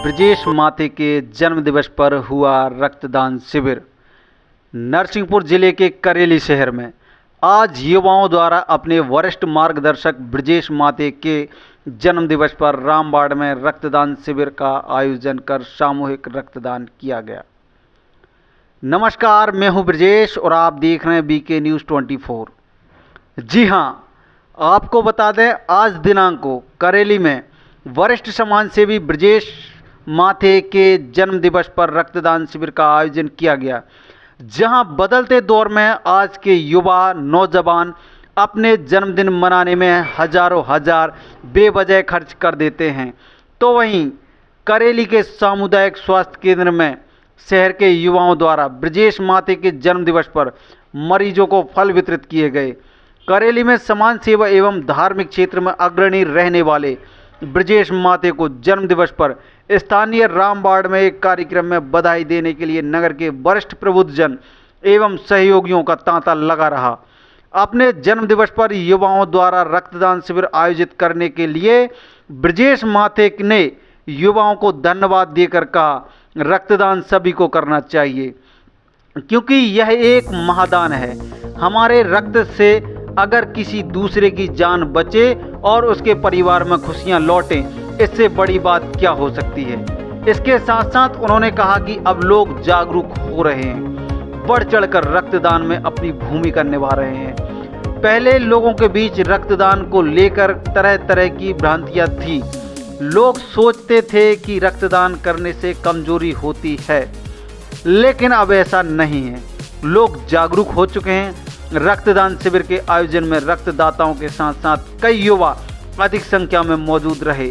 ब्रजेश माते के जन्म दिवस पर हुआ रक्तदान शिविर। नरसिंहपुर जिले के करेली शहर में आज युवाओं द्वारा अपने वरिष्ठ मार्गदर्शक ब्रजेश माते के जन्म दिवस पर रामबाड़ में रक्तदान शिविर का आयोजन कर सामूहिक रक्तदान किया गया। नमस्कार, मैं हूं ब्रजेश और आप देख रहे हैं बीके न्यूज़ 24। जी हां, आपको बता दें, आज दिनांक को करेली में वरिष्ठ समाज सेवी ब्रजेश माते के जन्म दिवस पर रक्तदान शिविर का आयोजन किया गया, जहां बदलते दौर में आज के युवा नौजवान अपने जन्मदिन मनाने में हजारों हजार बेवजह खर्च कर देते हैं। तो वहीं करेली के सामुदायिक स्वास्थ्य केंद्र में शहर के युवाओं द्वारा ब्रजेश माते के जन्म दिवस पर मरीजों को फल वितरित किए गए। करेली में समाज सेवा एवं धार्मिक क्षेत्र में अग्रणी रहने वाले ब्रजेश माते को जन्म दिवस पर स्थानीय रामबाड़ में एक कार्यक्रम में बधाई देने के लिए नगर के वरिष्ठ प्रबुद्धजन एवं सहयोगियों का तांता लगा रहा। अपने जन्म दिवस पर युवाओं द्वारा रक्तदान शिविर आयोजित करने के लिए ब्रजेश माते ने युवाओं को धन्यवाद देकर कहा, रक्तदान सभी को करना चाहिए क्योंकि यह एक महादान है। हमारे रक्त से अगर किसी दूसरे की जान बचे और उसके परिवार में खुशियां लौटें, इससे बड़ी बात क्या हो सकती है। इसके साथ साथ उन्होंने कहा कि अब लोग जागरूक हो रहे हैं, बढ़ चढ़कर रक्तदान में अपनी भूमिका निभा रहे हैं। पहले लोगों के बीच रक्तदान को लेकर तरह तरह की भ्रांतियां थी। लोग सोचते थे कि रक्तदान करने से कमजोरी होती है, लेकिन अब ऐसा नहीं है। लोग जागरूक हो चुके हैं। रक्तदान शिविर के आयोजन में रक्तदाताओं के साथ साथ कई युवा अधिक संख्या में मौजूद रहे।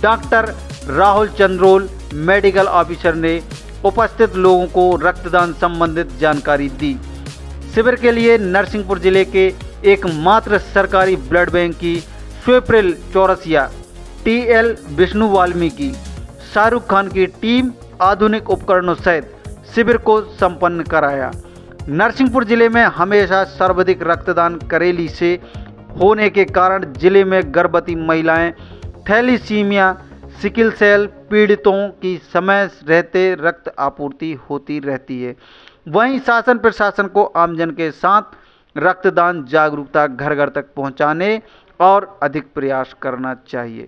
Doctor Rahul Chandrol, medical officer, ने उपस्थित लोगों को रक्तदान संबंधित जानकारी दी। शिविर के लिए नरसिंहपुर जिले के एकमात्र सरकारी ब्लड बैंक की स्विप्रिल चौरसिया, टीएल विष्णु वाल्मीकि, शाहरुख खान की टीम आधुनिक उपकरणों सहित शिविर को संपन्न कराया। नरसिंहपुर जिले में हमेशा सर्वाधिक रक्तदान करेली से होने के कारण जिले में गर्भवती महिलाएं, थैलीसीमिया, सिकिल सेल पीड़ितों की समय रहते रक्त आपूर्ति होती रहती है। वहीं शासन प्रशासन को आमजन के साथ रक्तदान जागरूकता घर घर तक पहुंचाने और अधिक प्रयास करना चाहिए।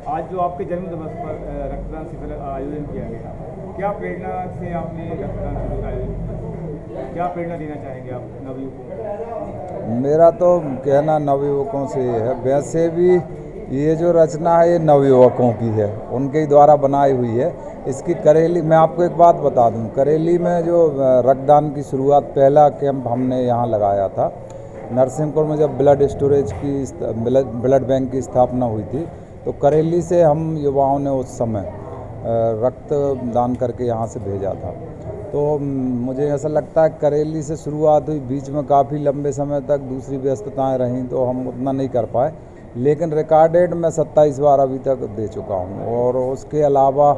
आज जो आपके जन्म दिवस पर रक्तदान शिविर आयोजन किया गया, क्या प्रेरणा से आपने रक्तदान शिविर आयोजन किया? क्या प्रेरणा देना चाहेंगे आप नवयुवकों को? मेरा तो कहना नवयुवकों से है, वैसे भी ये जो रचना है ये नवयुवकों की है, उनके द्वारा बनाई हुई है। इसकी करेली, मैं आपको एक बात बता दूं, करेली में जो रक्तदान की शुरुआत, पहला कैंप हमने यहाँ लगाया था नरसिंहपुर में। जब ब्लड स्टोरेज की ब्लड बैंक की स्थापना हुई थी तो करेली से हम युवाओं ने उस समय रक्त दान करके यहाँ से भेजा था। तो मुझे ऐसा लगता है करेली से शुरुआत हुई, बीच में काफ़ी लंबे समय तक दूसरी व्यस्तताएं रहीं तो हम उतना नहीं कर पाए, लेकिन रिकॉर्डेड मैं 27 बार अभी तक दे चुका हूँ और उसके अलावा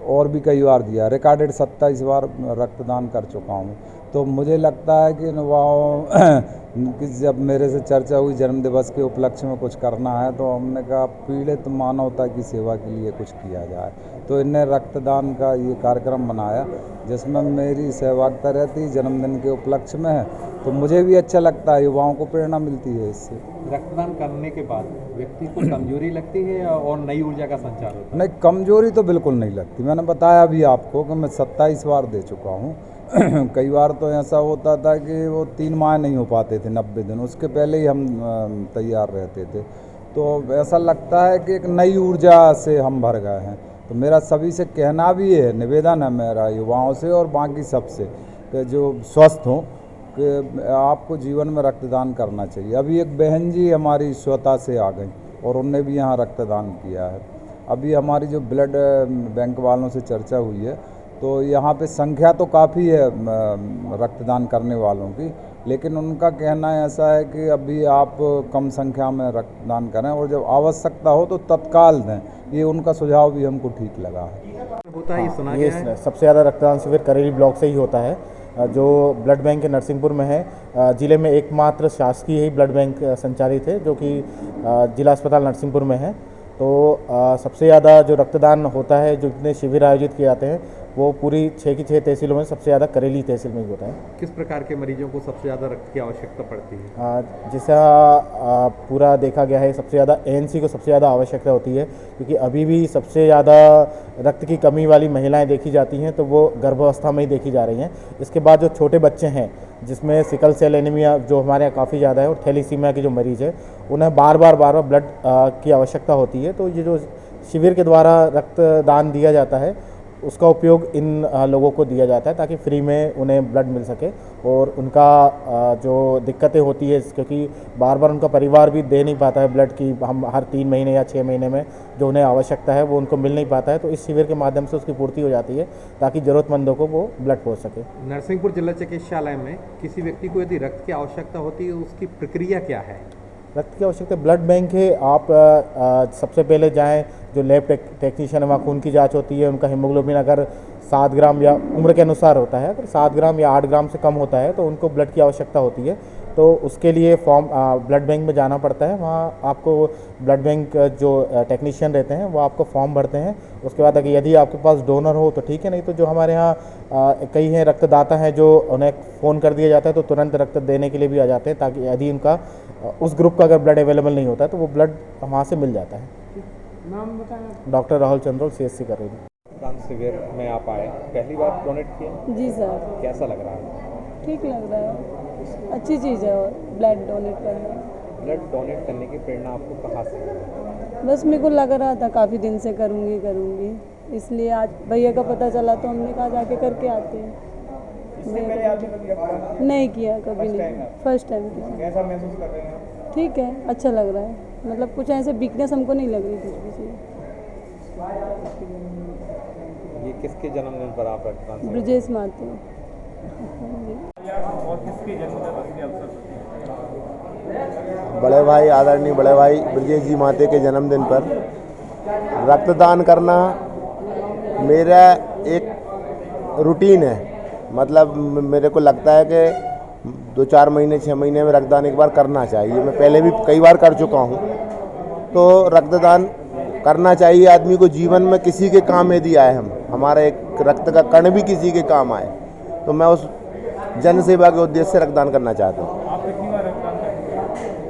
और भी कई बार दिया। रिकॉर्डेड 27 बार रक्तदान कर चुका हूँ। तो मुझे लगता है कि कि जब मेरे से चर्चा हुई जन्म दिवस के उपलक्ष्य में कुछ करना है, तो हमने कहा पीड़ित मानवता की सेवा के लिए कुछ किया जाए। तो इन्हें रक्तदान का ये कार्यक्रम बनाया जिसमें मेरी सहभागिता रहती, जन्मदिन के उपलक्ष्य में है। तो मुझे भी अच्छा लगता है, युवाओं को प्रेरणा मिलती है इससे। रक्तदान करने के बाद व्यक्ति को कमजोरी लगती है और नई ऊर्जा का संचार होता है? नहीं, कमजोरी तो बिल्कुल नहीं लगती। मैंने बताया भी आपको कि मैं 27 बार दे चुका हूँ। कई बार तो ऐसा होता था कि वो 3 माह नहीं हो पाते थे, 90 दिन, उसके पहले ही हम तैयार रहते थे। तो ऐसा लगता है कि एक नई ऊर्जा से हम भर गए हैं। तो मेरा सभी से कहना भी है, निवेदन है मेरा युवाओं से और बाकी सबसे कि जो स्वस्थ हों, कि आपको जीवन में रक्तदान करना चाहिए। अभी एक बहन जी हमारी स्वतः से आ गई और उनने भी यहाँ रक्तदान किया है। अभी हमारी जो ब्लड बैंक वालों से चर्चा हुई है तो यहाँ पे संख्या तो काफ़ी है रक्तदान करने वालों की, लेकिन उनका कहना ऐसा है कि अभी आप कम संख्या में रक्तदान करें और जब आवश्यकता हो तो तत्काल दें। ये उनका सुझाव भी हमको ठीक लगा है। होता है, ये सुना गया है। सबसे ज़्यादा रक्तदान शिविर करेली ब्लॉक से ही होता है, जो ब्लड बैंक के नरसिंहपुर में है। जिले में एकमात्र शासकीय ही ब्लड बैंक संचालित है जो कि जिला अस्पताल नरसिंहपुर में है। तो सबसे ज़्यादा जो रक्तदान होता है, जो जितने शिविर आयोजित किए जाते हैं, वो पूरी 6 की 6 तहसीलों में सबसे ज़्यादा करेली तहसील में ही होता है। किस प्रकार के मरीजों को सबसे ज़्यादा रक्त की आवश्यकता पड़ती है? जैसा पूरा देखा गया है, सबसे ज़्यादा एएनसी को सबसे ज़्यादा आवश्यकता होती है, क्योंकि अभी भी सबसे ज़्यादा रक्त की कमी वाली महिलाएं देखी जाती हैं, तो वो गर्भावस्था में ही देखी जा रही हैं। इसके बाद जो छोटे बच्चे हैं, जिसमें सिकल सेल एनीमिया जो हमारे यहाँ काफ़ी ज़्यादा है, और थैलीसीमिया के जो मरीज़ है, उन्हें बार बार ब्लड की आवश्यकता होती है। तो ये जो शिविर के द्वारा रक्तदान दिया जाता है, उसका उपयोग इन लोगों को दिया जाता है ताकि फ्री में उन्हें ब्लड मिल सके, और उनका जो दिक्कतें होती है, क्योंकि बार बार उनका परिवार भी दे नहीं पाता है ब्लड की, हम हर 3 महीने या 6 महीने में जो उन्हें आवश्यकता है वो उनको मिल नहीं पाता है, तो इस शिविर के माध्यम से उसकी पूर्ति हो जाती है ताकि ज़रूरतमंदों को वो ब्लड पहुँच सके। नरसिंहपुर जिला चिकित्सालय में किसी व्यक्ति को यदि रक्त की आवश्यकता होती है, उसकी प्रक्रिया क्या है? रक्त की आवश्यकता ब्लड बैंक है। आप सबसे पहले जाएं, जो लैब टेक्नीशियन है, वहाँ खून की जांच होती है। उनका हीमोग्लोबिन अगर 7 ग्राम या उम्र के अनुसार होता है, अगर 7 ग्राम या 8 ग्राम से कम होता है तो उनको ब्लड की आवश्यकता होती है। तो उसके लिए फॉर्म ब्लड बैंक में जाना पड़ता है। वहाँ आपको ब्लड बैंक जो टेक्नीशियन रहते हैं वो आपको फॉर्म भरते हैं। उसके बाद अगर यदि आपके पास डोनर हो तो ठीक है, नहीं तो जो हमारे यहाँ कई हैं रक्तदाता हैं, जो उन्हें फ़ोन कर दिया जाता है तो तुरंत रक्त देने के लिए भी आ जाते हैं, ताकि यदि उनका उस ग्रुप का अगर ब्लड अवेलेबल नहीं होता है तो वो ब्लड वहाँ से मिल जाता है। नाम बताएं। डॉक्टर राहुल चंद्रोल, CSC करेली। रक्तदान शिविर में आप आए, पहली बार डोनेट किया, जी सर, कैसा लग रहा है? ठीक लग रहा है, अच्छी चीज़ है। और ब्लड डोनेट करना, ब्लड डोनेट करने की प्रेरणा आपको कहाँ से मिली? बस मेरे को लग रहा था काफ़ी दिन से करूँगी, इसलिए आज भैया का पता चला तो हमने कहा जाके करके आते हैं। इससे पहले आपने कभी रक्तदान नहीं किया, कभी First नहीं, time है? फर्स्ट टाइम किया। कैसा महसूस कर रहे हैं आप? ठीक है, अच्छा लग रहा है, मतलब कुछ ऐसे वीकनेस हमको नहीं लग रही कुछ भी चीज़। ये किसके जन्मदिन पर आप रक्तदान शिविर? ब्रजेश माते। और किसके जन्मदिन के अवसर पर? बड़े भाई, आदरणीय बड़े भाई ब्रजेश जी माते के जन्मदिन पर रक्तदान करना मेरा एक रूटीन है। मतलब मेरे को लगता है कि 2-4 महीने 6 महीने में रक्तदान एक बार करना चाहिए। मैं पहले भी कई बार कर चुका हूँ। तो रक्तदान करना चाहिए आदमी को। जीवन में किसी के काम यदि आए, हमारा एक रक्त का कण भी किसी के काम आए, तो मैं उस जन सेवा के उद्देश्य से रक्तदान करना चाहता हूँ। आप कितनी बार रक्तदान करते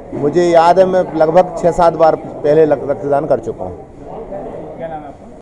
हैं? मुझे याद है मैं लगभग 6-7 बार पहले रक्तदान कर चुका हूँ।